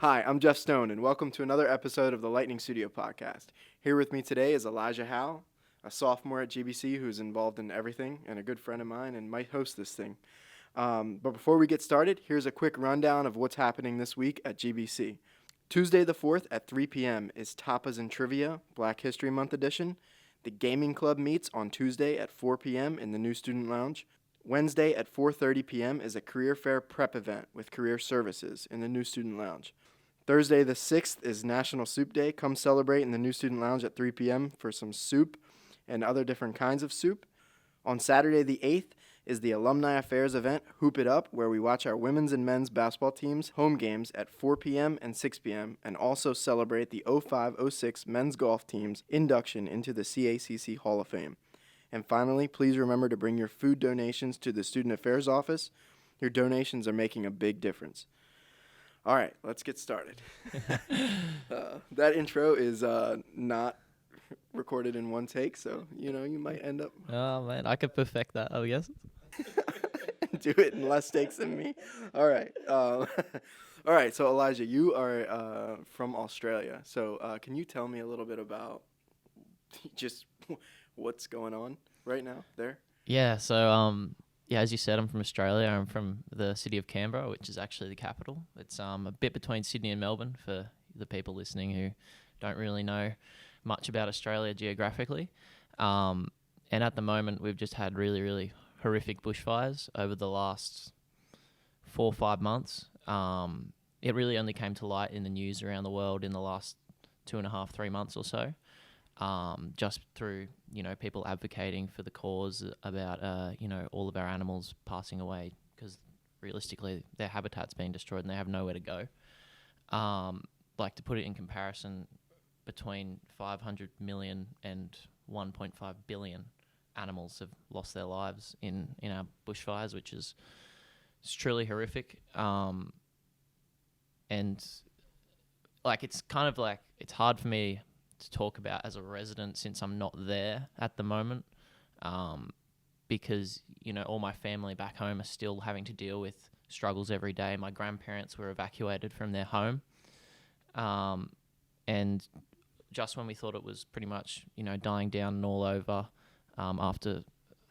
Hi, I'm Geoff Stone, and welcome to another episode of the Lightning Studio podcast. Here with me today is Elijah Howe, a sophomore at GBC who's involved in everything and a good friend of mine and might host this thing. But before we get started, here's a quick rundown of what's happening this week at GBC. Tuesday the 4th at 3 p.m. is Tapas and Trivia, Black History Month edition. The Gaming Club meets on Tuesday at 4 p.m. in the new Student Lounge. Wednesday at 4:30 p.m. is a Career Fair prep event with career services in the new Student Lounge. Thursday the 6th is National Soup Day. Come celebrate in the new Student Lounge at 3 p.m. for some soup and other different kinds of soup. On Saturday the 8th is the Alumni Affairs event, Hoop It Up, where we watch our women's and men's basketball teams home games at 4 p.m. and 6 p.m. and also celebrate the 05-06 men's golf team's induction into the CACC Hall of Fame. And finally, please remember to bring your food donations to the Student Affairs office. Your donations are making a big difference. All right, let's get started. That intro is not recorded in one take, so, you might end up... Oh, man, I could perfect that, I guess. do it in less takes than me. All right. All right, so Elijah, you are from Australia. So can you tell me a little bit about just what's going on right now there? Yeah, so, as you said, I'm from Australia. I'm from the city of Canberra, which is actually the capital. It's a bit between Sydney and Melbourne for the people listening who don't really know much about Australia geographically. And at the moment, we've just had really, really horrific bushfires over the last 4 or 5 months. It really only came to light in the news around the world in the last 2.5, 3 months or so. Just through, people advocating for the cause about, all of our animals passing away because realistically their habitat's been destroyed and they have nowhere to go. To put it in comparison, between 500 million and 1.5 billion animals have lost their lives in our bushfires, which is it's truly horrific. And it's kind of it's hard for me to talk about as a resident since I'm not there at the moment, because all my family back home are still having to deal with struggles every day. My grandparents were evacuated from their home, and just when we thought it was pretty much dying down and all over, after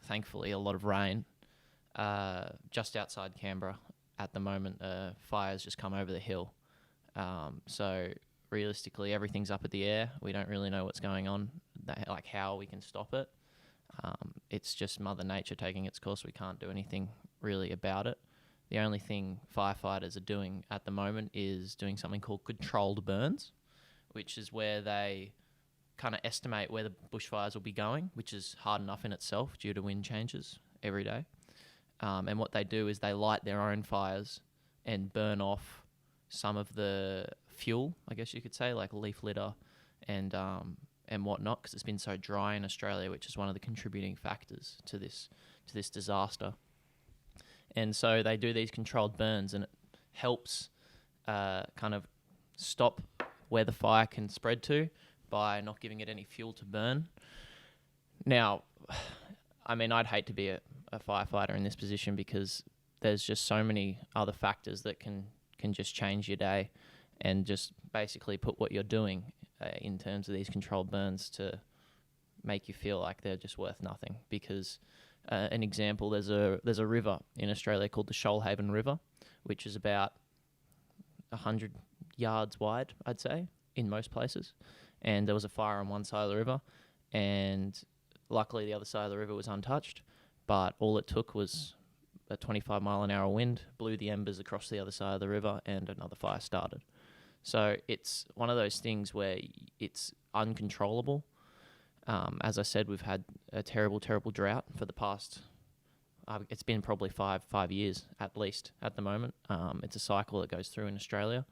thankfully a lot of rain, just outside Canberra at the moment, fire's just come over the hill. So realistically, everything's up in the air. We don't really know what's going on, how we can stop it. It's just Mother Nature taking its course. We can't do anything really about it. The only thing firefighters are doing at the moment is doing something called controlled burns, which is where they kind of estimate where the bushfires will be going, which is hard enough in itself due to wind changes every day. And what they do is they light their own fires and burn off some of the fuel, I guess you could say, like leaf litter and whatnot, because it's been so dry in Australia, which is one of the contributing factors to this disaster. And so they do these controlled burns, and it helps kind of stop where the fire can spread to by not giving it any fuel to burn. Now, I'd hate to be a firefighter in this position because there's just so many other factors that can just change your day and just basically put what you're doing in terms of these controlled burns to make you feel like they're just worth nothing. Because an example, there's a river in Australia called the Shoalhaven River, which is about 100 yards wide, I'd say, in most places. And there was a fire on one side of the river, and luckily the other side of the river was untouched, but all it took was a 25-mile-an-hour wind, blew the embers across the other side of the river, and another fire started. So it's one of those things where it's uncontrollable. As I said, we've had a terrible, terrible drought for the past... it's been probably five years at least at the moment. It's a cycle that goes through in Australia.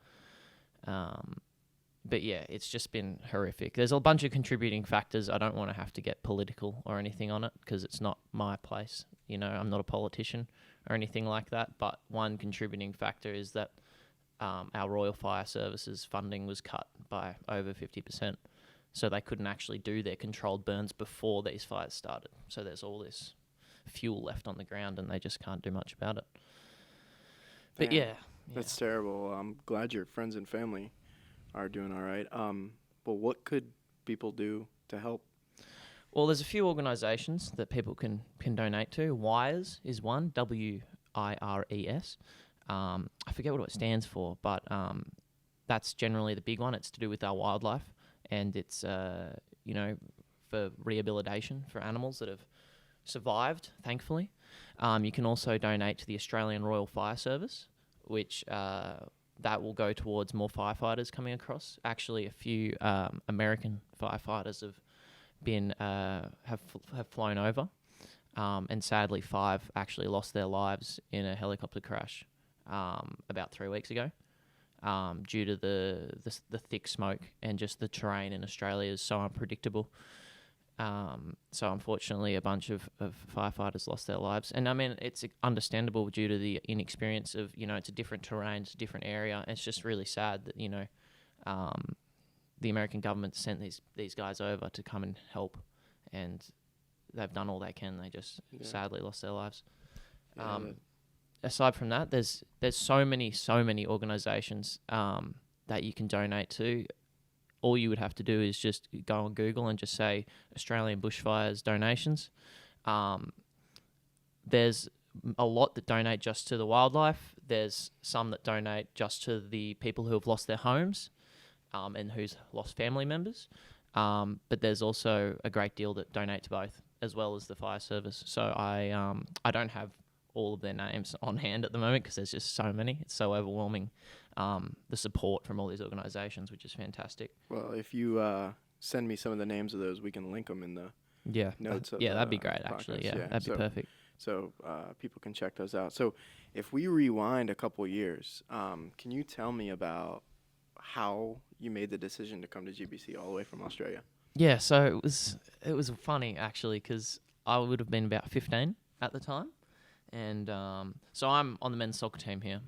But yeah, it's just been horrific. There's a bunch of contributing factors. I don't want to have to get political or anything on it because it's not my place. I'm not a politician or anything like that. But one contributing factor is that our Royal Fire Services funding was cut by over 50%. So they couldn't actually do their controlled burns before these fires started. So there's all this fuel left on the ground and they just can't do much about it. But yeah, That's terrible. I'm glad your friends and family are doing all right. But what could people do to help? Well, there's a few organisations that people can donate to. WIRES is one, WIRES. I forget what it stands for, but that's generally the big one. It's to do with our wildlife, and it's for rehabilitation for animals that have survived, thankfully. You can also donate to the Australian Royal Fire Service, which that will go towards more firefighters coming across. Actually, a few American firefighters have flown over, and sadly 5 actually lost their lives in a helicopter crash about 3 weeks ago, due to the thick smoke, and just the terrain in Australia is so unpredictable. So unfortunately, a bunch of firefighters lost their lives. And I mean, it's understandable due to the inexperience of, it's a different terrain, it's a different area. It's just really sad that, the American government sent these guys over to come and help, and they've done all they can. They just sadly lost their lives. Aside from that, there's so many organisations that you can donate to. All you would have to do is just go on Google and just say Australian bushfires donations. There's a lot that donate just to the wildlife. There's some that donate just to the people who have lost their homes, and who's lost family members. But there's also a great deal that donate to both, as well as the fire service. So I don't have all of their names on hand at the moment because there's just so many. It's so overwhelming, the support from all these organisations, which is fantastic. Well, if you send me some of the names of those, we can link them in the notes. That'd be great, actually. Yeah, that'd be perfect. So people can check those out. So if we rewind a couple years, can you tell me about how you made the decision to come to GBC all the way from Australia? Yeah, so it was funny, actually, because I would have been about 15 at the time. And so I'm on the men's soccer team here.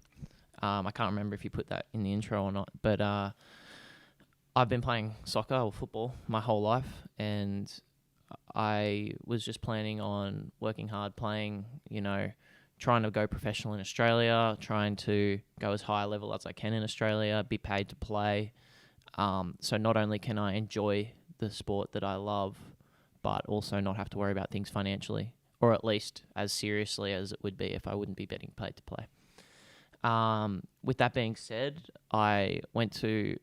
I can't remember if you put that in the intro or not, but I've been playing soccer or football my whole life, and I was just planning on working hard, playing, trying to go professional in Australia, trying to go as high a level as I can in Australia, be paid to play. So not only can I enjoy the sport that I love, but also not have to worry about things financially, or at least as seriously as it would be if I wouldn't be getting paid to play. With that being said, I went to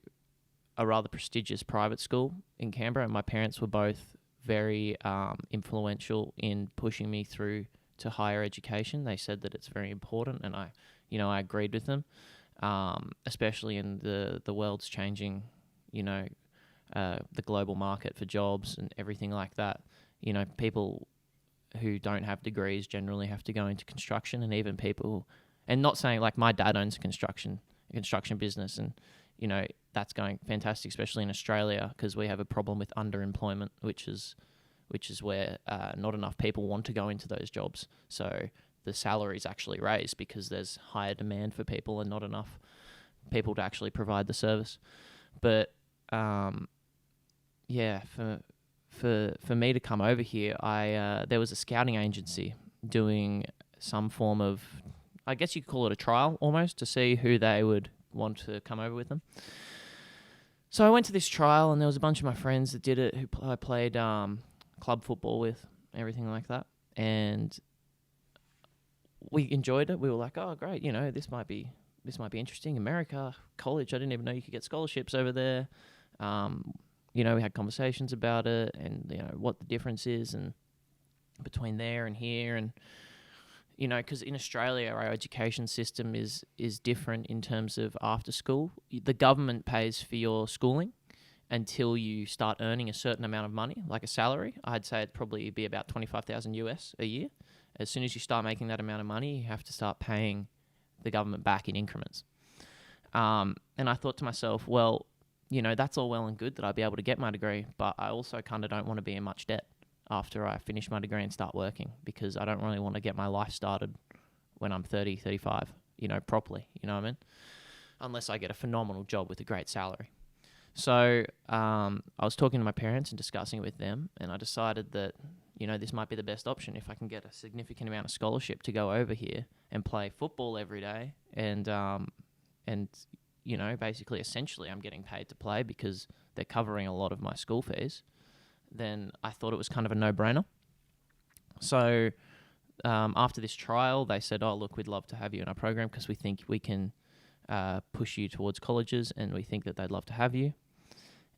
a rather prestigious private school in Canberra, and my parents were both very influential in pushing me through to higher education. They said that it's very important, and I agreed with them, especially in the world's changing, the global market for jobs and everything like that. People who don't have degrees generally have to go into construction, and even people, and not saying, like, my dad owns a construction business, and that's going fantastic, especially in Australia, because we have a problem with underemployment, which is where not enough people want to go into those jobs. So the salaries actually raise because there's higher demand for people and not enough people to actually provide the service. But for me to come over here, there was a scouting agency doing some form of, I guess you could call it a trial almost, to see who they would want to come over with them. So I went to this trial, and there was a bunch of my friends that did it, who I played club football with, everything like that. And we enjoyed it. We were like, oh, great, this might be interesting. America, college, I didn't even know you could get scholarships over there. We had conversations about it, and what the difference is and between there and here, and because in Australia our education system is different in terms of after school. The government pays for your schooling until you start earning a certain amount of money, like a salary. I'd say it'd probably be about $25,000 US a year. As soon as you start making that amount of money, you have to start paying the government back in increments. And I thought to myself, well, that's all well and good that I'd be able to get my degree, but I also kind of don't want to be in much debt after I finish my degree and start working, because I don't really want to get my life started when I'm 30, 35, properly, what I mean? Unless I get a phenomenal job with a great salary. So I was talking to my parents and discussing it with them, and I decided that, this might be the best option if I can get a significant amount of scholarship to go over here and play football every day and and basically, essentially, I'm getting paid to play because they're covering a lot of my school fees, then I thought it was kind of a no-brainer. So after this trial, they said, oh, look, we'd love to have you in our program because we think we can push you towards colleges and we think that they'd love to have you.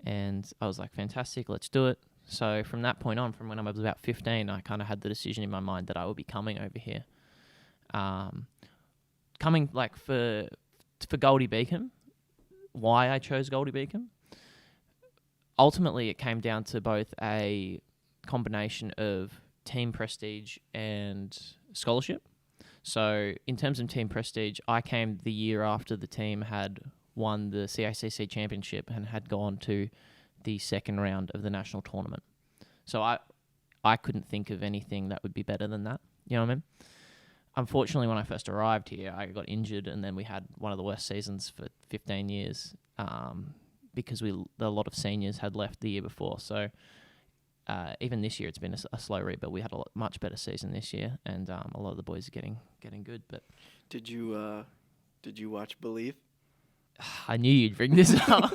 And I was like, fantastic, let's do it. So from that point on, from when I was about 15, I kind of had the decision in my mind that I would be coming over here. Coming like for Goldie Beacon, why I chose Goldie Beacon. Ultimately, it came down to both a combination of team prestige and scholarship. So in terms of team prestige, I came the year after the team had won the CACC championship and had gone to the second round of the national tournament. So I couldn't think of anything that would be better than that. You know what I mean? Unfortunately, when I first arrived here, I got injured, and then we had one of the worst seasons for 15 years because a lot of seniors had left the year before. So even this year, it's been a slow rebuild. We had a much better season this year, and a lot of the boys are getting good. But did you watch Believe? I knew you'd bring this up.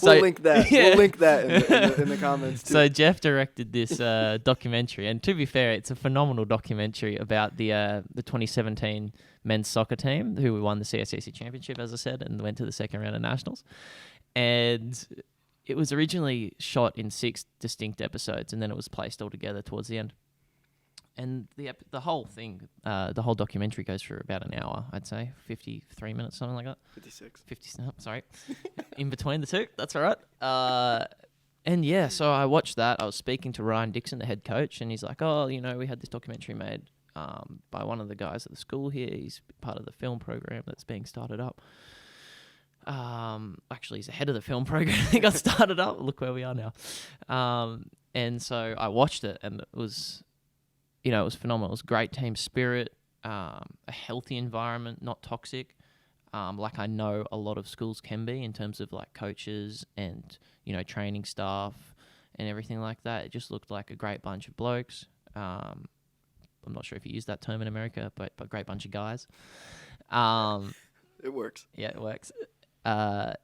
We'll link that. Yeah. We'll link that in the comments too. So Geoff directed this documentary, and to be fair, it's a phenomenal documentary about the 2017 men's soccer team who won the CSCC championship, as I said, and went to the second round of nationals. And it was originally shot in 6 distinct episodes, and then it was placed all together towards the end. And the whole thing, the whole documentary goes for about an hour, I'd say, 53 minutes, something like that. 56. 50, sorry. In between the two, that's all right. And yeah, so I watched that. I was speaking to Ryan Dixon, the head coach, and he's like, oh, we had this documentary made by one of the guys at the school here. He's part of the film program that's being started up. Actually, he's the head of the film program that got started up. Look where we are now. And so I watched it, and it was... it was phenomenal. It was great team spirit, a healthy environment, not toxic, like I know a lot of schools can be in terms of like coaches and, training staff and everything like that. It just looked like a great bunch of blokes. I'm not sure if you use that term in America, but great bunch of guys. It works. Yeah, it works. There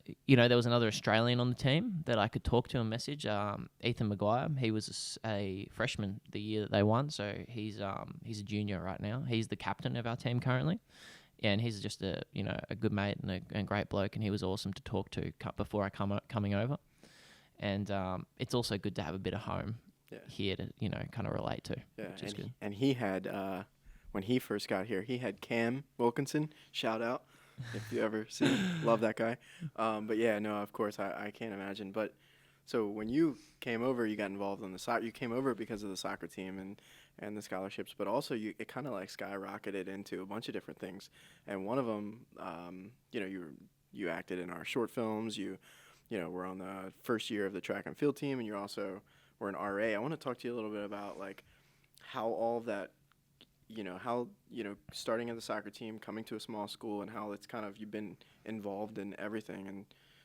was another Australian on the team that I could talk to and message, Ethan Maguire. He was a freshman the year that they won, so he's a junior right now. He's the captain of our team currently, and he's just a good mate and a great bloke, and he was awesome to talk to before coming over. And it's also good to have a bit of home here to kind of relate to, which is good. And he had when he first got here, he had Cam Wilkinson, shout out. If you ever see him, love that guy. But yeah, no, of course, I can't imagine. But so when you came over, you got involved in the soccer. You came over because of the soccer team and the scholarships, but also it kind of like skyrocketed into a bunch of different things. And one of them, you acted in our short films. You were on the first year of the track and field team, and you also were an RA. I want to talk to you a little bit about like how all of that. Starting at the soccer team, coming to a small school, and how it's kind of you've been involved in everything, and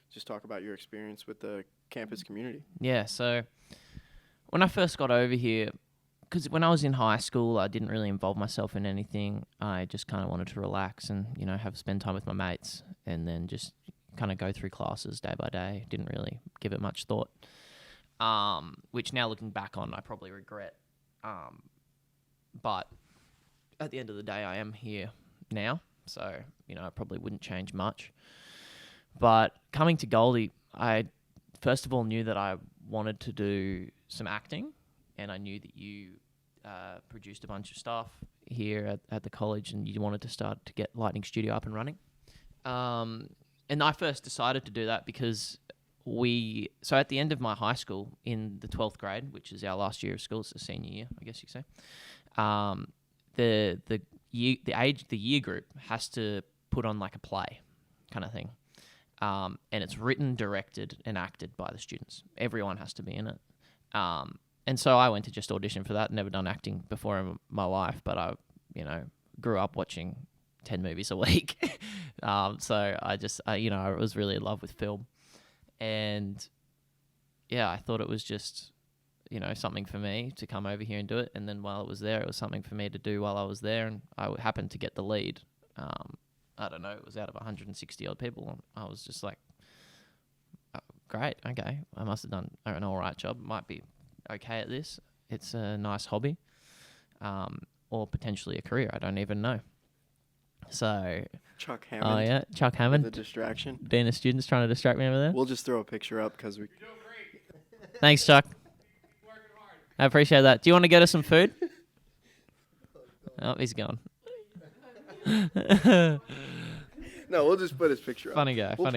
just talk about your experience with the campus community. Yeah, so when I first got over here, because when I was in high school, I didn't really involve myself in anything. I just kind of wanted to relax and, spend time with my mates, and then just kind of go through classes day by day. Didn't really give it much thought, which now looking back on, I probably regret. But at the end of the day, I am here now, so, I probably wouldn't change much. But coming to Goldie, I first of all knew that I wanted to do some acting, and I knew that you produced a bunch of stuff here at the college, and you wanted to start to get Lightning Studio up and running. And I first decided to do that because so at the end of my high school, in the 12th grade, which is our last year of school, it's the senior year, I guess you could say, the year group has to put on like a play kind of thing. And it's written, directed, and acted by the students. Everyone has to be in it. And so I went to just audition for that. Never done acting before in my life, but I, grew up watching 10 movies a week. So I was really in love with film. And yeah, I thought it was just, something for me to come over here and do it. And then while I was there, it was something for me to do while I was there. And I happened to get the lead I don't know, it was out of 160 odd people. I was just like, oh, great, okay, I must have done an all right job. Might be okay at this. It's a nice hobby, or potentially a career. I don't even know. So, Chuck Hammond. oh yeah, Chuck Hammond. The distraction. Being a student's trying to distract me over there. We'll just throw a picture up because we. Thanks, Chuck. I appreciate that. Do you want to get us some food? Oh, he's gone. No, we'll just put his picture up. Funny guy. We'll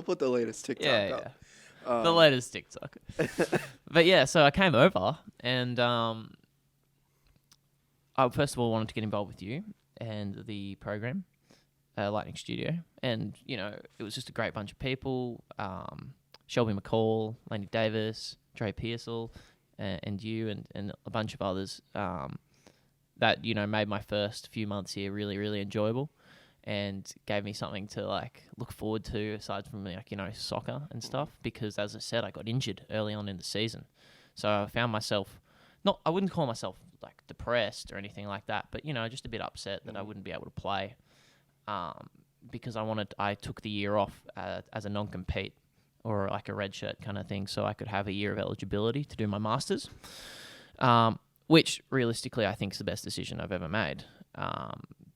put the latest TikTok up. Yeah. The latest TikTok. But yeah, so I came over and I first of all wanted to get involved with you and the program, Lightning Studio. And, you know, it was just a great bunch of people. Shelby McCall, Laney Davis, Dre Pearsall, and you and a bunch of others that, you know, made my first few months here really, really enjoyable and gave me something to, like, look forward to aside from, like, you know, soccer and stuff because, as I said, I got injured early on in the season. So I found myself, I wouldn't call myself, like, depressed or anything like that, but, you know, just a bit upset that I wouldn't be able to play because I took the year off as a non-compete or, like, a red shirt kind of thing so I could have a year of eligibility to do my Masters, which, realistically, I think is the best decision I've ever made.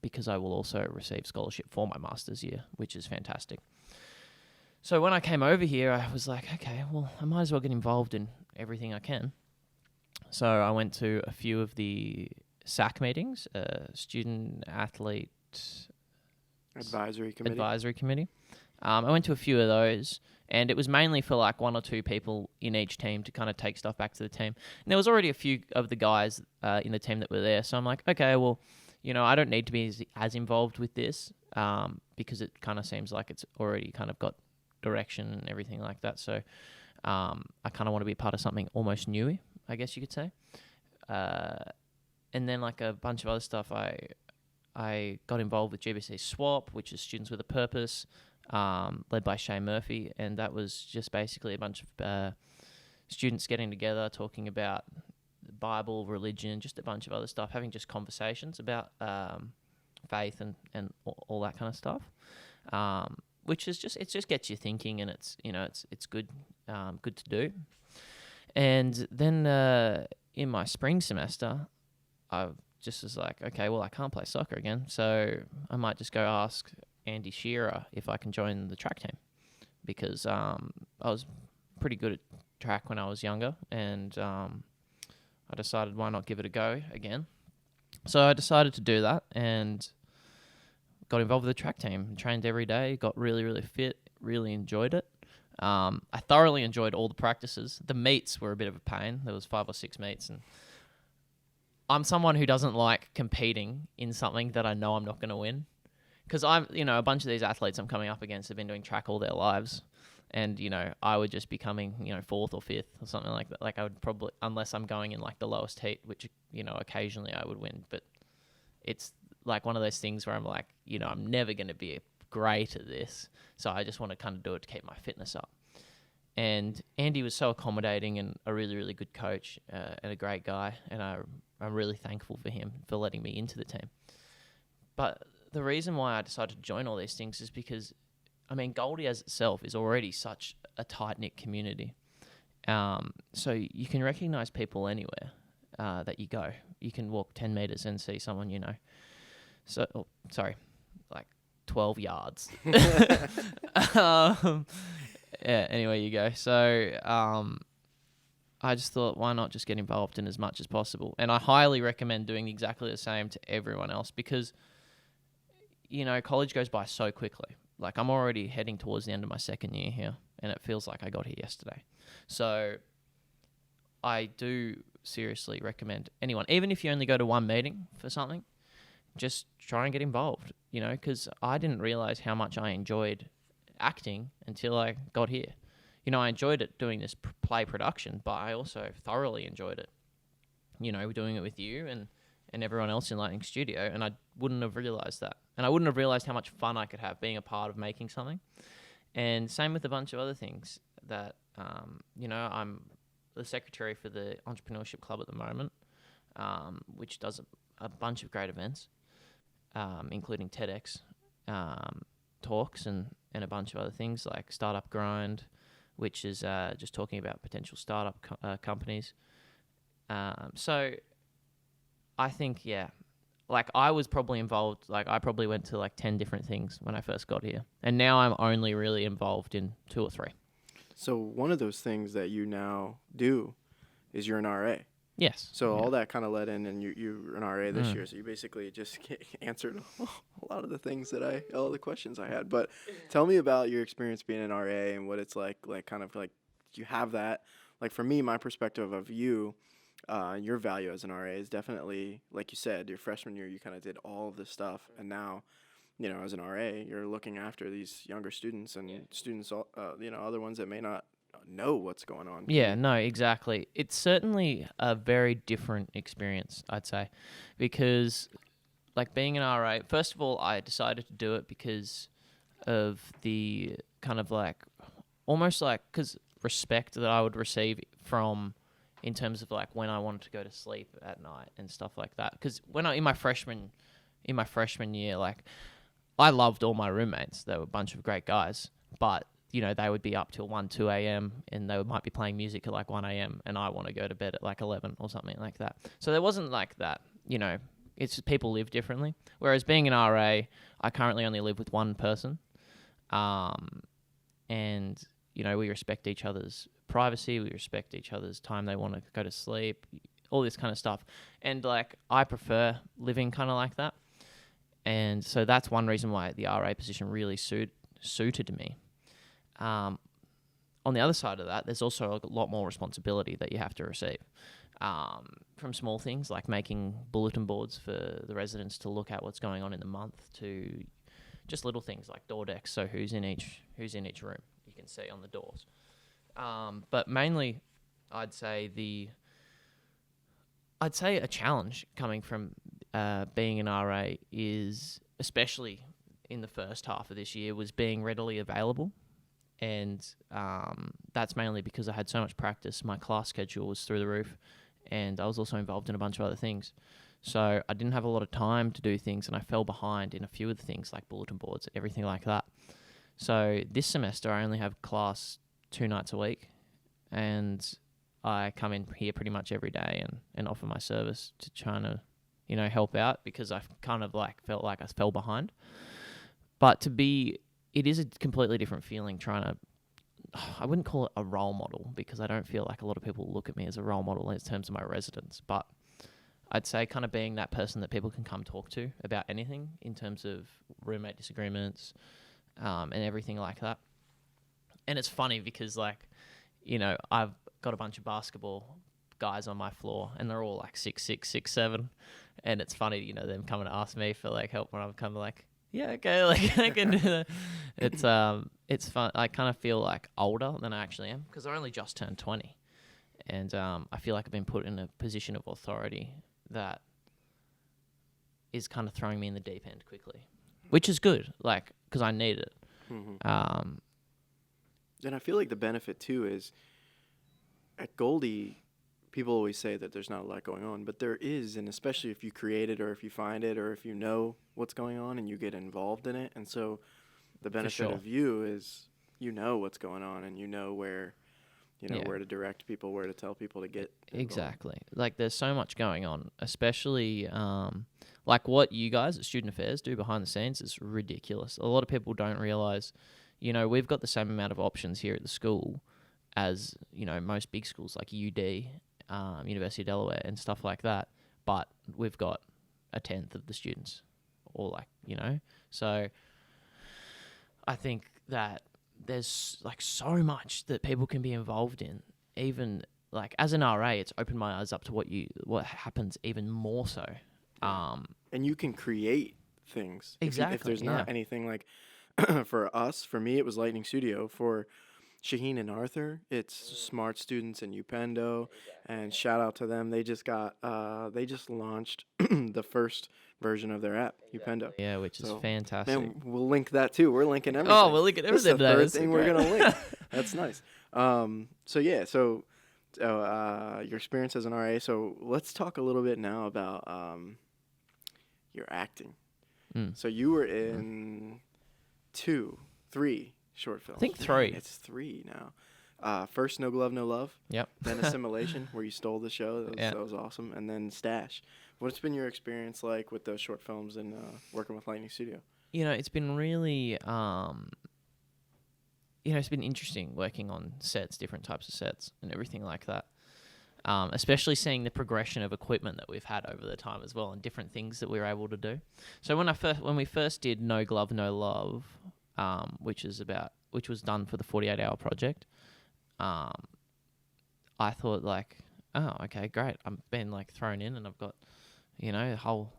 Because I will also receive scholarship for my master's year, which is fantastic. So when I came over here, I was like, okay, well, I might as well get involved in everything I can. So I went to a few of the SAC meetings, Student Athlete Advisory Committee. I went to a few of those, and it was mainly for like one or two people in each team to kind of take stuff back to the team. And there was already a few of the guys in the team that were there, so I'm like, okay, well, you know, I don't need to be as involved with this because it kind of seems like it's already kind of got direction and everything like that. So I kind of want to be part of something almost new, I guess you could say. And then like a bunch of other stuff, I got involved with GBC Swap, which is Students with a Purpose, led by Shane Murphy. And that was just basically a bunch of students getting together, talking about Bible, religion, just a bunch of other stuff, having just conversations about faith and all that kind of stuff, which is just, it just gets you thinking, and it's, you know, it's good to do. And then in my spring semester, I just was like, okay, well, I can't play soccer again, so I might just go ask Andy Shearer if I can join the track team, because I was pretty good at track when I was younger, and I decided why not give it a go again. So I decided to do that and got involved with the track team, trained every day, got really, really fit, really enjoyed it. I thoroughly enjoyed all the practices. The meets were a bit of a pain. There was 5 or 6 meets, and I'm someone who doesn't like competing in something that I know I'm not going to win. Because I'm, you know, a bunch of these athletes I'm coming up against have been doing track all their lives. And, you know, I would just be coming, you know, 4th or 5th or something like that. Like I would probably, unless I'm going in like the lowest heat, which, you know, occasionally I would win. But it's like one of those things where I'm like, you know, I'm never going to be great at this. So I just want to kind of do it to keep my fitness up. And Andy was so accommodating and a really, really good coach and a great guy. And I'm really thankful for him for letting me into the team. But the reason why I decided to join all these things is because, I mean, Goldie as itself is already such a tight-knit community. So you can recognize people anywhere that you go. You can walk 10 meters and see someone you know. So, like 12 yards. Yeah, anyway you go. So I just thought, why not just get involved in as much as possible? And I highly recommend doing exactly the same to everyone else because, you know, college goes by so quickly. Like, I'm already heading towards the end of my second year here, and it feels like I got here yesterday. So I do seriously recommend anyone, even if you only go to one meeting for something, just try and get involved, you know, because I didn't realize how much I enjoyed acting until I got here. You know, I enjoyed it doing this play production, but I also thoroughly enjoyed it, you know, doing it with you and everyone else in Lightning Studio, and I wouldn't have realised that. And I wouldn't have realised how much fun I could have being a part of making something. And same with a bunch of other things that, you know, I'm the secretary for the Entrepreneurship Club at the moment, which does a bunch of great events, including TEDx. talks and a bunch of other things like Startup Grind, which is just talking about potential startup companies. So I think, yeah, like I was probably involved, like I probably went to like 10 different things when I first got here. And now I'm only really involved in 2 or 3. So one of those things that you now do is you're an RA. Yes. So yeah. all that kind of led in, and you're an RA this year. So you basically just answered a lot of the things all the questions I had. But tell me about your experience being an RA and what it's like kind of like, do you have that? Like for me, my perspective of you, your value as an RA is definitely, like you said, your freshman year, you kind of did all of this stuff. And now, as an RA, you're looking after these younger students and students, other ones that may not know what's going on. Yeah, no, exactly. It's certainly a very different experience, I'd say, because like being an RA, first of all, I decided to do it because of the kind of like almost like because respect that I would receive from in terms of like when I wanted to go to sleep at night and stuff like that. Because when in my freshman year, like I loved all my roommates. They were a bunch of great guys, but they would be up till 1, 2 a.m. and they might be playing music at like 1 a.m. and I want to go to bed at like 11 or something like that. So there wasn't like that, it's just people live differently. Whereas being an RA, I currently only live with one person. And, we respect each other's privacy. We respect each other's time they want to go to sleep, all this kind of stuff. And like, I prefer living kind of like that. And so that's one reason why the RA position really suited me. On the other side of that, there's also a lot more responsibility that you have to receive. From small things like making bulletin boards for the residents to look at what's going on in the month, to just little things like door decks, so who's in each room you can see on the doors. But mainly, I'd say a challenge coming from being an RA is, especially in the first half of this year, was being readily available. And that's mainly because I had so much practice. My class schedule was through the roof, and I was also involved in a bunch of other things. So I didn't have a lot of time to do things, and I fell behind in a few of the things like bulletin boards, everything like that. So this semester I only have class 2 nights a week, and I come in here pretty much every day and offer my service to try to, help out, because I kind of like felt like I fell behind. But it is a completely different feeling trying to, I wouldn't call it a role model, because I don't feel like a lot of people look at me as a role model in terms of my residents, but I'd say kind of being that person that people can come talk to about anything in terms of roommate disagreements and everything like that. And it's funny because like, I've got a bunch of basketball guys on my floor and they're all like 6'6", 6'7", and it's funny, them coming to ask me for like help when I'm kind of like, yeah, okay, like I can do that. It's fun. I kind of feel like older than I actually am, because I only just turned 20, and I feel like I've been put in a position of authority that is kind of throwing me in the deep end quickly, which is good, like, because I need it. Mm-hmm. And I feel like the benefit too is at Goldie, people always say that there's not a lot going on, but there is, and especially if you create it or if you find it or if you know what's going on and you get involved in it. And so the benefit of you is what's going on and where, where to direct people, where to tell people to get involved. Exactly. Like there's so much going on, especially like what you guys at Student Affairs do behind the scenes is ridiculous. A lot of people don't realize, we've got the same amount of options here at the school as, most big schools like UD, University of Delaware and stuff like that, but we've got 1/10 of the students, or like, so I think that there's like so much that people can be involved in. Even like as an RA, it's opened my eyes up to what happens even more so. And you can create things. Exactly. If there's not anything like for me, it was Lightning Studio. For Chahin and Artur, it's smart students in Youpendo, and shout out to them. They just launched the first version of their app, Youpendo. Yeah, which is fantastic. Man, we'll link that too. We're linking everything. Oh, we'll link everything. This is the third thing we're gonna link. That's nice. So your experience as an RA. So let's talk a little bit now about your acting. So you were in 3 short films. I think 3. Man, it's 3 now. First, No Glove, No Love. Yep. Then Assimilation, where you stole the show. That was awesome. And then Stash. What's been your experience like with those short films and working with Lightning Studio? It's been really, it's been interesting working on sets, different types of sets and everything like that. Especially seeing the progression of equipment that we've had over the time as well, and different things that we were able to do. So when we first did No Glove, No Love, which was done for the 48-hour project, I thought like, oh, okay, great. I'm being like thrown in, and I've got, a whole,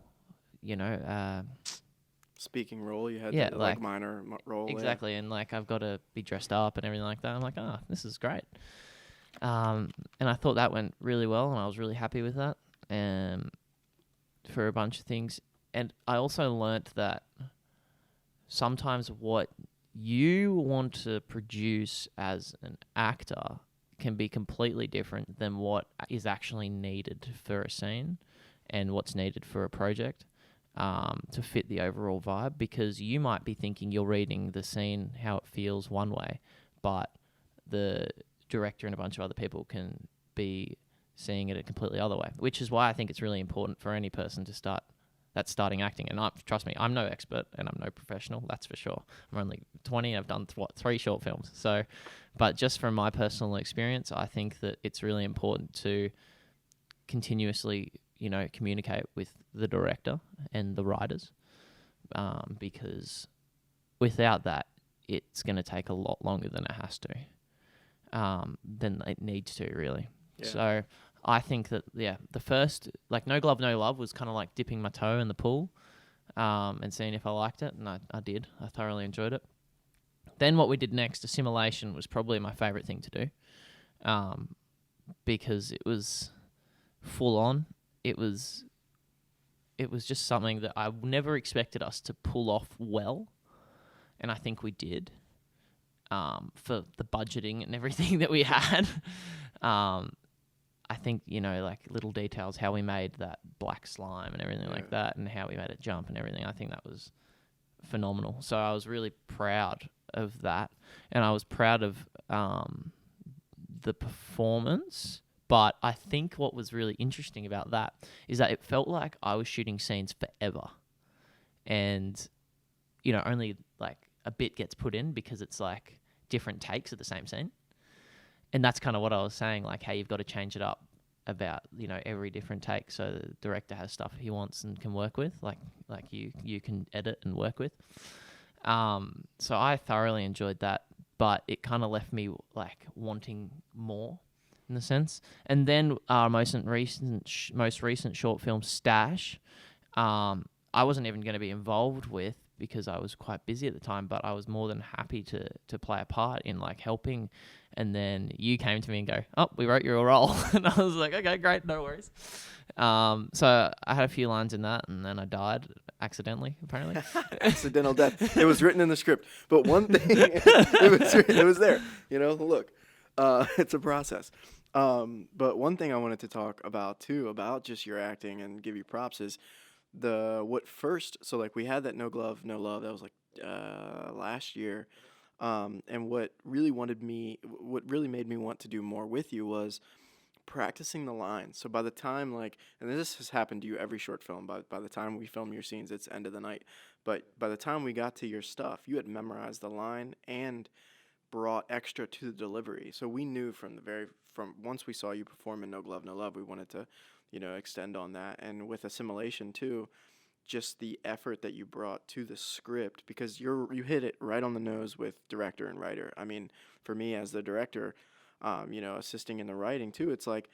speaking role. You had the like minor role. Exactly, there. and like I've got to be dressed up and everything like that. I'm like, oh, this is great. And I thought that went really well, and I was really happy with that, for a bunch of things. And I also learnt that sometimes what you want to produce as an actor can be completely different than what is actually needed for a scene and what's needed for a project, to fit the overall vibe, because you might be thinking you're reading the scene how it feels one way, but the director and a bunch of other people can be seeing it a completely other way, which is why I think it's really important for any person that's starting acting. And trust me, I'm no expert and I'm no professional, that's for sure. I'm only 20 and I've done 3 short films. So, but just from my personal experience, I think that it's really important to continuously, communicate with the director and the writers, because without that, it's going to take a lot longer than it has to. Than it needs to, really. Yeah. So I think that, the first, like No Glove, No Love was kind of like dipping my toe in the pool, and seeing if I liked it, and I did. I thoroughly enjoyed it. Then what we did next, Assimilation, was probably my favourite thing to do, because it was full on. It was just something that I never expected us to pull off well, and I think we did. For the budgeting and everything that we had. I think, like little details, how we made that black slime and everything like that, and how we made it jump and everything. I think that was phenomenal. So I was really proud of that, and I was proud of the performance. But I think what was really interesting about that is that it felt like I was shooting scenes forever, and only like a bit gets put in because it's like different takes of the same scene. And that's kind of what I was saying, like how you've got to change it up about, every different take, so the director has stuff he wants and can work with, like you can edit and work with. So I thoroughly enjoyed that, but it kind of left me like wanting more in a sense. And then our most recent short film, Stash, I wasn't even going to be involved with, because I was quite busy at the time, but I was more than happy to play a part in like helping. And then you came to me and go, oh, we wrote you a role. And I was like, okay, great, no worries. So I had a few lines in that, and then I died accidentally, apparently. Accidental death. It was written in the script. But one thing, it was there. Look, it's a process. But one thing I wanted to talk about too, about just your acting and give you props, is so like we had that No Glove, No Love, that was like last year, and what really made me want to do more with you was practicing the lines. So by the time and this has happened to you every short film, by the time we film your scenes, it's end of the night, but by the time we got to your stuff, you had memorized the line and brought extra to the delivery. So we knew from once we saw you perform in No Glove, No Love, we wanted to extend on that. And with Assimilation too, just the effort that you brought to the script, because you hit it right on the nose with director and writer. I mean, for me as the director, assisting in the writing too, it's like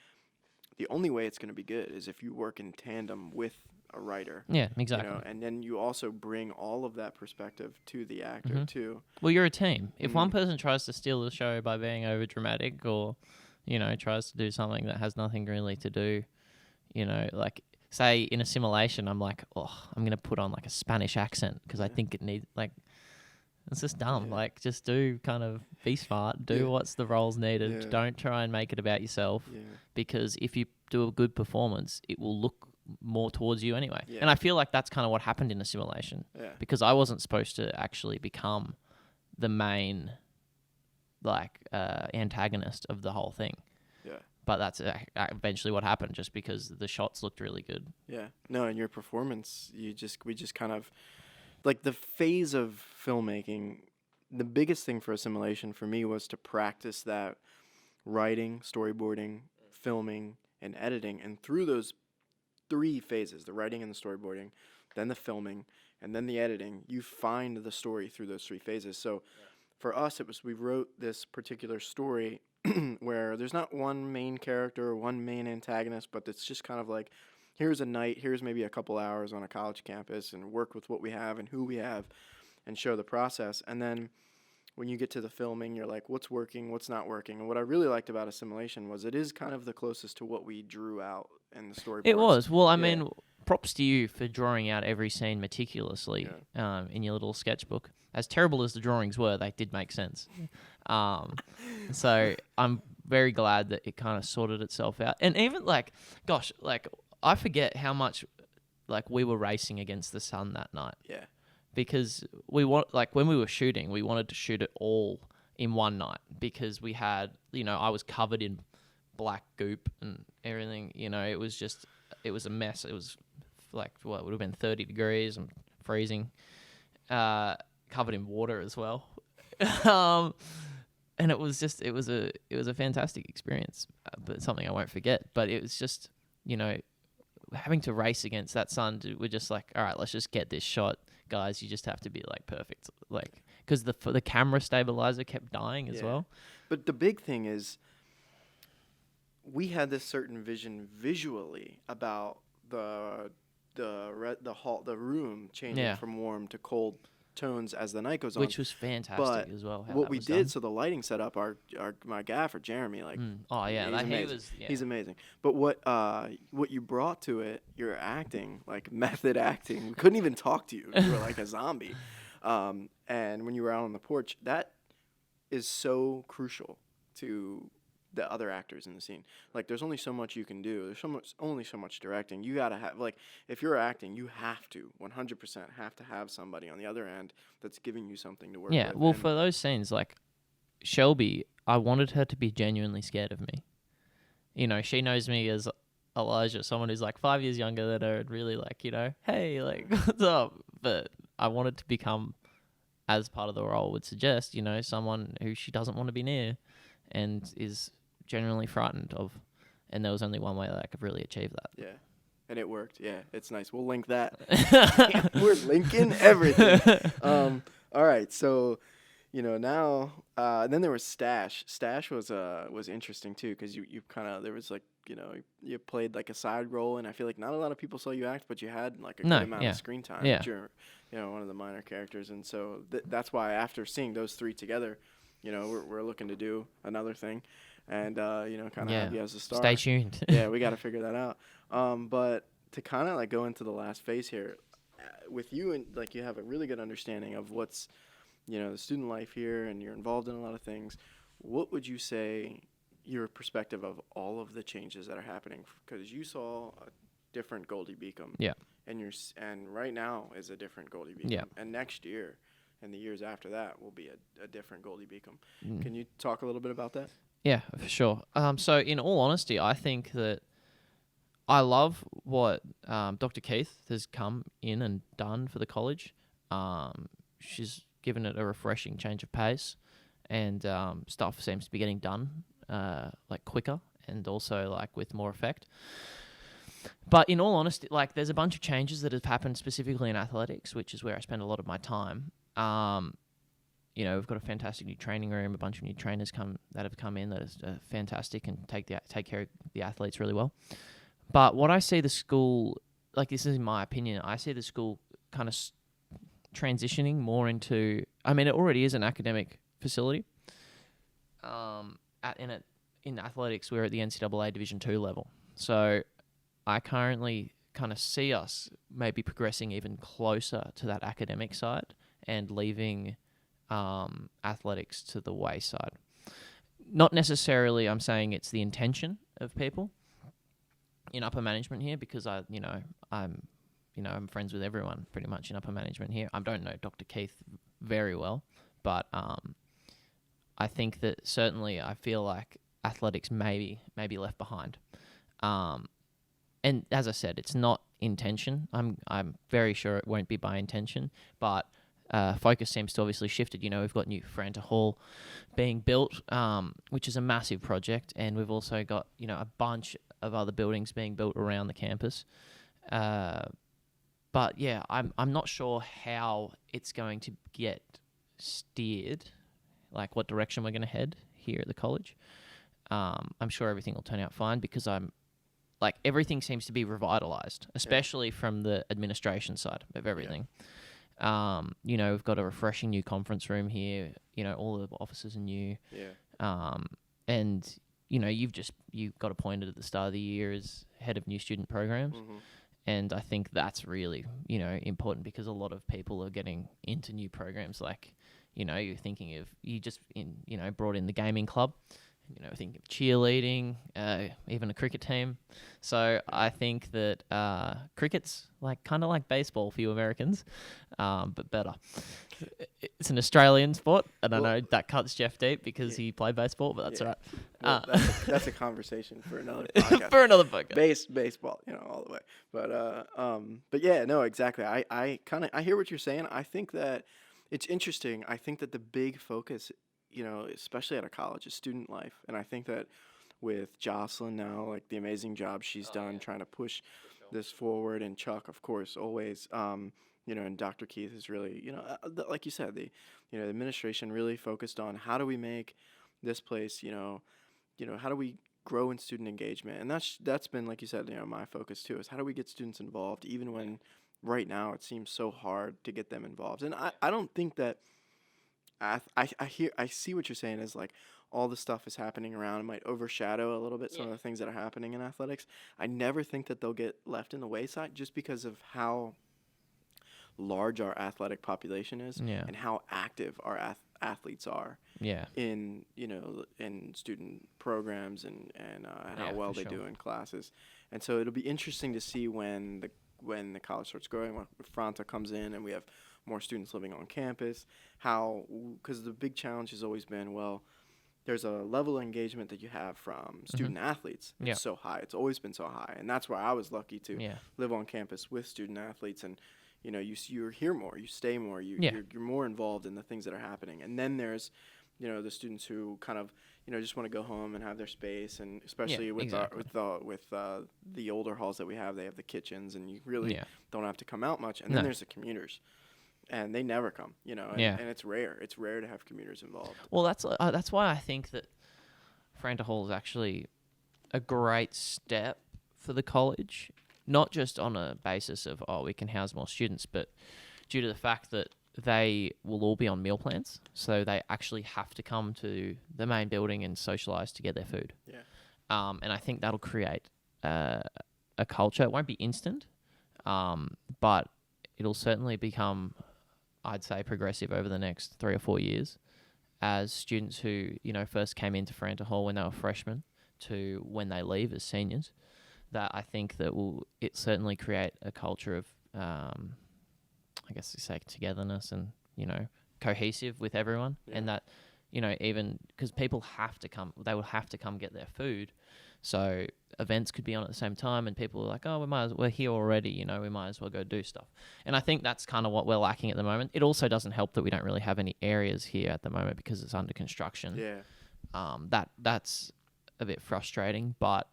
the only way it's going to be good is if you work in tandem with a writer. Yeah, exactly. And then you also bring all of that perspective to the actor too. Well, you're a team. If one person tries to steal the show by being over dramatic, or tries to do something that has nothing really to do, like say in Assimilation, I'm like, oh, I'm going to put on like a Spanish accent because I think it needs, like, it's just dumb. Yeah. Like, just be smart, do what's the roles needed. Yeah. Don't try and make it about yourself, because if you do a good performance, it will look more towards you anyway. Yeah. And I feel like that's kind of what happened in Assimilation. Yeah. Because I wasn't supposed to actually become the main antagonist of the whole thing. Yeah. But that's eventually what happened, just because the shots looked really good. Yeah. No, and your performance, we just kind of, like, the phase of filmmaking, the biggest thing for Assimilation for me was to practice that writing, storyboarding, filming, and editing. And through those 3 phases, the writing and the storyboarding, then the filming, and then the editing, you find the story through those 3 phases. So for us, we wrote this particular story where there's not one main character or one main antagonist, but it's just kind of like, here's a night, here's maybe a couple hours on a college campus, and work with what we have and who we have and show the process. And then when you get to the filming, you're like, what's working, what's not working? And what I really liked about Assimilation was it is kind of the closest to what we drew out in the storyboards. It was. Well, I Yeah. mean, props to you for drawing out every scene meticulously in your little sketchbook. As terrible as the drawings were, they did make sense. So I'm very glad that it kind of sorted itself out. And even I forget how much we were racing against the sun that night. Yeah. Because when we were shooting, we wanted to shoot it all in one night, because we had, I was covered in black goop and everything. It was a mess. It was it would have been 30 degrees and freezing, covered in water as well. And it was a fantastic experience, but something I won't forget. But it was just, having to race against that sun. We're just like, all right, let's just get this shot, guys. You just have to be perfect, because the camera stabilizer kept dying as well. But the big thing is, we had this certain vision visually about the room changing from warm to cold tones as the night goes on, which was fantastic as well. What we did, so the lighting setup, my gaffer Jeremy, he's amazing. But what you brought to it, your acting, method acting, we couldn't even talk to you. You were like a zombie. And when you were out on the porch, that is so crucial to the other actors in the scene. There's only so much you can do. There's only so much directing. You gotta have, if you're acting, you have to 100% have to have somebody on the other end that's giving you something to work with. Yeah, well, for those scenes, Shelby, I wanted her to be genuinely scared of me. She knows me as Elijah, someone who's 5 years younger than her, and really hey, what's up? But I wanted to become, as part of the role would suggest, someone who she doesn't want to be near and is genuinely frightened of. And there was only one way that I could really achieve that. Yeah. And it worked. Yeah, it's nice. We'll link that. We're linking everything. All right. So, now, and then there was Stash. Stash was interesting too, because you kind of, there was you played a side role, and I feel like not a lot of people saw you act, but you had a good amount of screen time. Yeah. You're, one of the minor characters, and so that's why after seeing those 3 together, we're looking to do another thing, and kind of have you as a star. Stay tuned. Yeah, we got to figure that out. But to kind of go into the last phase here, with you, and you have a really good understanding of what's, the student life here, and you're involved in a lot of things. What would you say your perspective of all of the changes that are happening? Because you saw a different Goldie Beacom. Yeah. And right now is a different Goldie Beacom. Yeah. And next year and the years after that will be a different Goldie Beacom. Can you talk a little bit about that? Yeah, for sure. So in all honesty, I think that I love what Dr. Keith has come in and done for the college. She's given it a refreshing change of pace, and stuff seems to be getting done quicker and also with more effect. But in all honesty, there's a bunch of changes that have happened specifically in athletics, which is where I spend a lot of my time. We've got a fantastic new training room, a bunch of new trainers that have come in that is fantastic and take care of the athletes really well. But what I see the school, this is in my opinion, I see the school kind of transitioning more into, it already is an academic facility. In athletics, we're at the NCAA Division II level. So I currently kind of see us maybe progressing even closer to that academic side and leaving athletics to the wayside. Not necessarily I'm saying it's the intention of people, in upper management here because I'm friends with everyone pretty much in upper management here. I don't know Dr. Keith very well, but I think that certainly I feel like athletics may be left behind. And as I said, it's not intention. I'm very sure it won't be by intention, but focus seems to obviously shifted. We've got new Franta Hall being built, which is a massive project, and we've also got a bunch of other buildings being built around the campus. But yeah, I'm not sure how it's going to get steered, like what direction we're going to head here at the college. I'm sure everything will turn out fine because everything seems to be revitalized, especially from the administration side of everything. We've got a refreshing new conference room here. All the offices are new. And you got appointed at the start of the year as head of new student programs. Mm-hmm. And I think that's really, important because a lot of people are getting into new programs. You're thinking of, brought in the gaming club, thinking of cheerleading, even a cricket team. So I think that cricket's kind of like baseball for you Americans, but better. It's an Australian sport, and I know that cuts Geoff deep because he played baseball, but that's all right. Well, that's a conversation for another podcast. For another podcast. Baseball, all the way. But yeah, no, exactly. I hear what you're saying. I think that it's interesting. I think that the big focus, especially at a college, is student life. And I think that with Jocelyn now, the amazing job she's done trying to push this forward, and Chuck, of course, always, and Dr. Keith is really, like you said, the administration really focused on how do we make this place, how do we grow in student engagement? And that's been, like you said, my focus too, is how do we get students involved, even when right now it seems so hard to get them involved. And I don't think that I see what you're saying is all the stuff is happening around. It might overshadow a little bit some of the things that are happening in athletics. I never think that they'll get left in the wayside just because of how large our athletic population is and how active our athletes are in in student programs and how well they do in classes. And so it'll be interesting to see when the college starts growing, when Franta comes in and we have more students living on campus, because the big challenge has always been, there's a level of engagement that you have from student athletes. It's so high. It's always been so high. And that's where I was lucky to live on campus with student athletes. And, you're here more, you stay more, you're more involved in the things that are happening. And then there's, the students who kind of, just want to go home and have their space. And especially with the older halls that we have, they have the kitchens and you really don't have to come out much. And then there's the commuters. And they never come, and it's rare. It's rare to have commuters involved. Well, that's why I think that Franta Hall is actually a great step for the college, not just on a basis of, we can house more students, but due to the fact that they will all be on meal plans, so they actually have to come to the main building and socialise to get their food. And I think that'll create a culture. It won't be instant, but it'll certainly become, I'd say, progressive over the next 3 or 4 years as students who, first came into Franta Hall when they were freshmen to when they leave as seniors, that I think that it certainly create a culture of, I guess you say, togetherness and, cohesive with everyone. And that, even because people have to come, they will have to come get their food. So events could be on at the same time and people are like, we're here already, we might as well go do stuff. And I think that's kind of what we're lacking at the moment. It also doesn't help that we don't really have any areas here at the moment because it's under construction. That's a bit frustrating, but,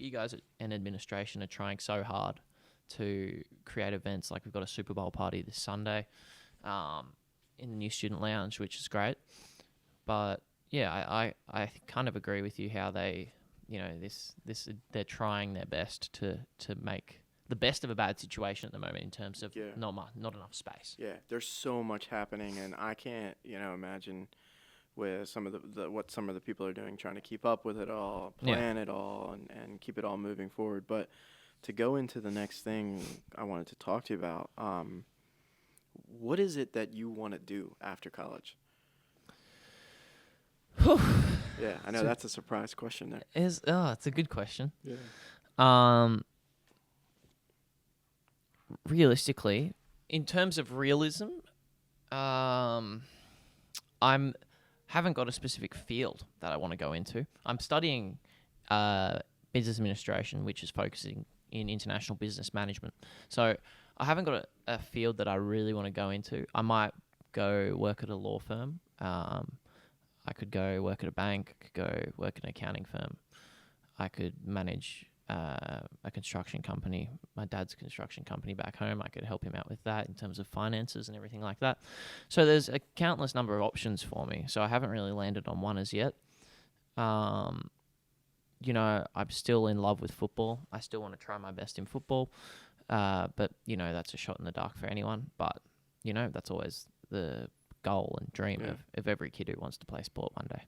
you guys and administration are trying so hard to create events. We've got a Super Bowl party this Sunday in the new student lounge, which is great. But I kind of agree with you how they, they're trying their best to make the best of a bad situation at the moment in terms of not enough space. Yeah, there's so much happening, and I can't, imagine with some of what some of the people are doing, trying to keep up with it all, plan it all, and keep it all moving forward. But to go into the next thing I wanted to talk to you about, what is it that you want to do after college? Yeah, I know So- that's a surprise question there. It's a good question. Yeah. Realistically, in terms of realism, I'm haven't got a specific field that I want to go into. I'm studying business administration, which is focusing in international business management. So I haven't got a field that I really want to go into. I might go work at a law firm. I could go work at a bank. I could go work at an accounting firm. I could manage a construction company, my dad's construction company back home. I could help him out with that in terms of finances and everything like that. So there's a countless number of options for me. So I haven't really landed on one as yet. I'm still in love with football. I still want to try my best in football. But, that's a shot in the dark for anyone. But, that's always the goal and dream of every kid who wants to play sport one day.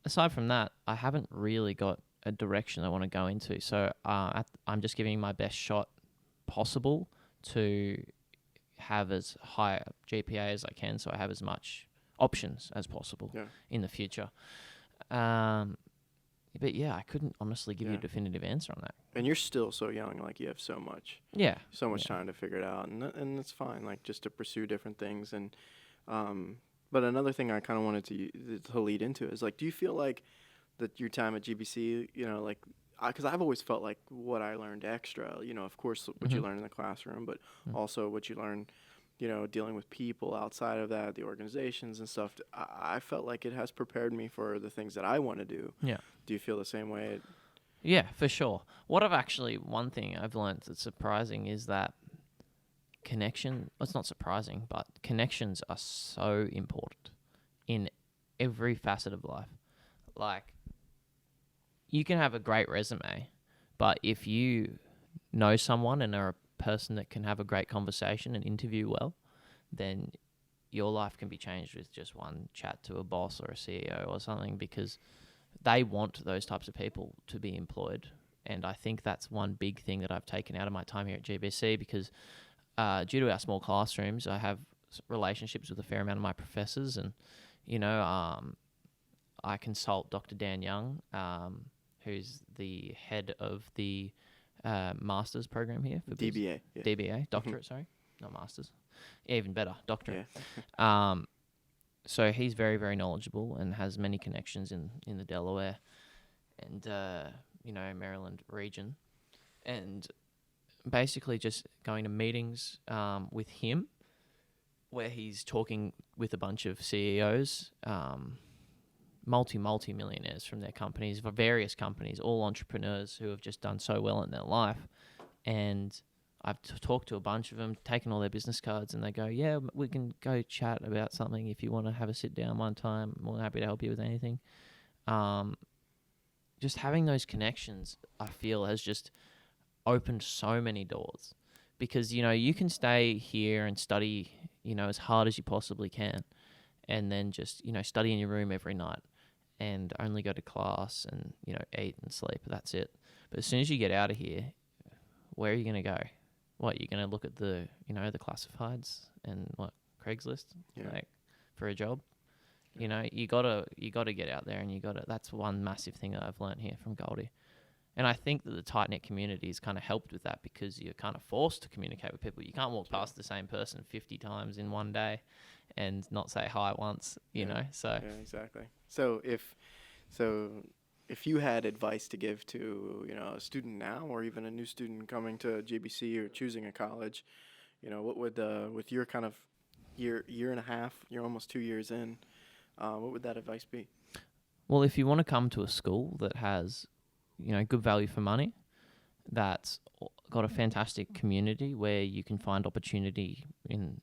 Aside from that, I haven't really got a direction I want to go into. So I'm just giving my best shot possible to have as high a GPA as I can, so I have as much options as possible in the future. But yeah, I couldn't honestly give you a definitive answer on that. And you're still so young, like you have so much time to figure it out, and it's fine, like just to pursue different things. And but another thing I kind of wanted to lead into is like, do you feel like that your time at GBC, like, because I've always felt like what I learned extra, of course, what you learn in the classroom, but also what you learn, dealing with people outside of that, the organizations and stuff. I felt like it has prepared me for the things that I want to do. Yeah. Do you feel the same way? Yeah, for sure. One thing I've learned that's surprising is that it's not surprising, but connections are so important in every facet of life. Like, you can have a great resume, but if you know someone and are a person that can have a great conversation and interview well, then your life can be changed with just one chat to a boss or a CEO or something, because they want those types of people to be employed. And I think that's one big thing that I've taken out of my time here at GBC, because due to our small classrooms, I have relationships with a fair amount of my professors, and, I consult Dr. Dan Young, who's the head of the master's program here for DBA. Yeah. DBA, doctorate, sorry, not master's. Yeah, even better, doctorate. Yeah. So he's very, very knowledgeable and has many connections in the Delaware and Maryland region, and basically just going to meetings with him where he's talking with a bunch of CEOs, multi-millionaires from their companies, for various companies, all entrepreneurs who have just done so well in their life. And I've talked to a bunch of them, taken all their business cards, and they go, yeah, we can go chat about something if you want to have a sit down one time. I'm more than happy to help you with anything. Just having those connections, I feel, has just opened so many doors, because, you can stay here and study, as hard as you possibly can, and then just, study in your room every night and only go to class and, eat and sleep. That's it. But as soon as you get out of here, where are you going to go? What, you're going to look at the, the classifieds and Craigslist, for a job? You gotta get out there, and that's one massive thing that I've learned here from Goldie. And I think that the tight-knit community has kind of helped with that, because you're kind of forced to communicate with people. You can't walk past the same person 50 times in one day and not say hi once, you know? So yeah, exactly. So if you had advice to give to, a student now, or even a new student coming to GBC or choosing a college, what would, with your kind of year and a half, you're almost 2 years in, what would that advice be? Well, if you want to come to a school that has, good value for money, that's got a fantastic community where you can find opportunity in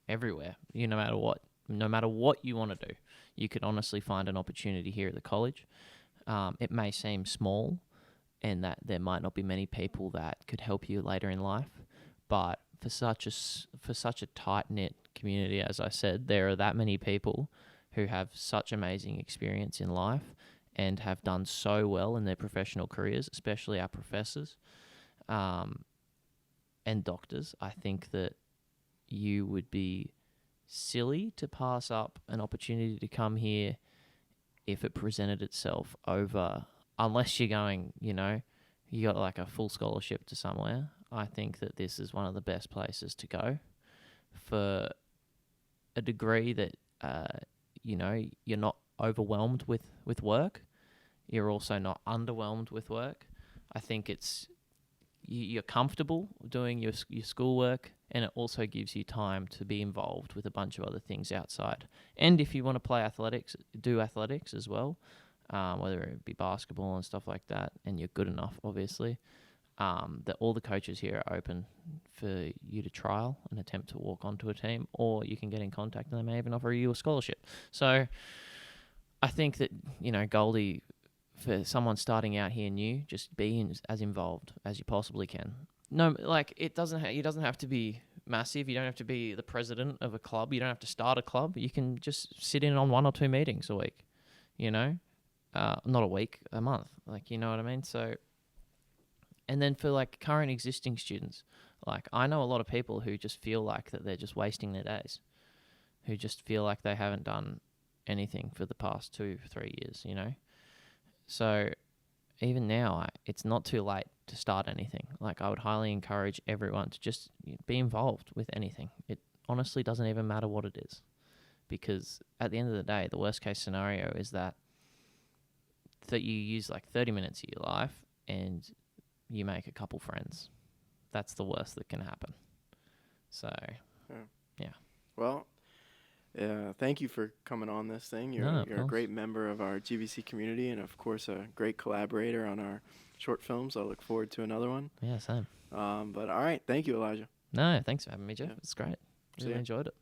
everywhere, no matter what you want to do, you could honestly find an opportunity here at the college. It may seem small, and that there might not be many people that could help you later in life, but for such a tight-knit community, as I said, there are that many people who have such amazing experience in life and have done so well in their professional careers, especially our professors and doctors. I think that you would be silly to pass up an opportunity to come here if it presented itself over, unless you're going, you got like a full scholarship to somewhere, I think that this is one of the best places to go for a degree that, you're not overwhelmed with work. You're also not underwhelmed with work. I think you're comfortable doing your schoolwork, and it also gives you time to be involved with a bunch of other things outside. And if you want to play athletics, do athletics as well, whether it be basketball and stuff like that, and you're good enough, obviously, that all the coaches here are open for you to trial and attempt to walk onto a team, or you can get in contact and they may even offer you a scholarship. So I think that, Goldie, for someone starting out here new, just be as involved as you possibly can. No, like it doesn't have to be massive. You don't have to be the president of a club. You don't have to start a club. You can just sit in on 1 or 2 meetings a week, not a week, a month. Like, you know what I mean? So, and then for like current existing students, like I know a lot of people who just feel like that they're just wasting their days, who just feel like they haven't done anything for the past 2-3 years, So even now, it's not too late to start anything. Like I would highly encourage everyone to just be involved with anything. It honestly doesn't even matter what it is, because at the end of the day, the worst case scenario is that you use like 30 minutes of your life and you make a couple friends. That's the worst that can happen. So, yeah. Well, thank you for coming on this thing. You're a great member of our GBC community, and of course a great collaborator on our short films. I look forward to another one. Yeah, same. But all right, thank you, Elijah. No, thanks for having me, Geoff. Yeah. It's great. Really enjoyed it.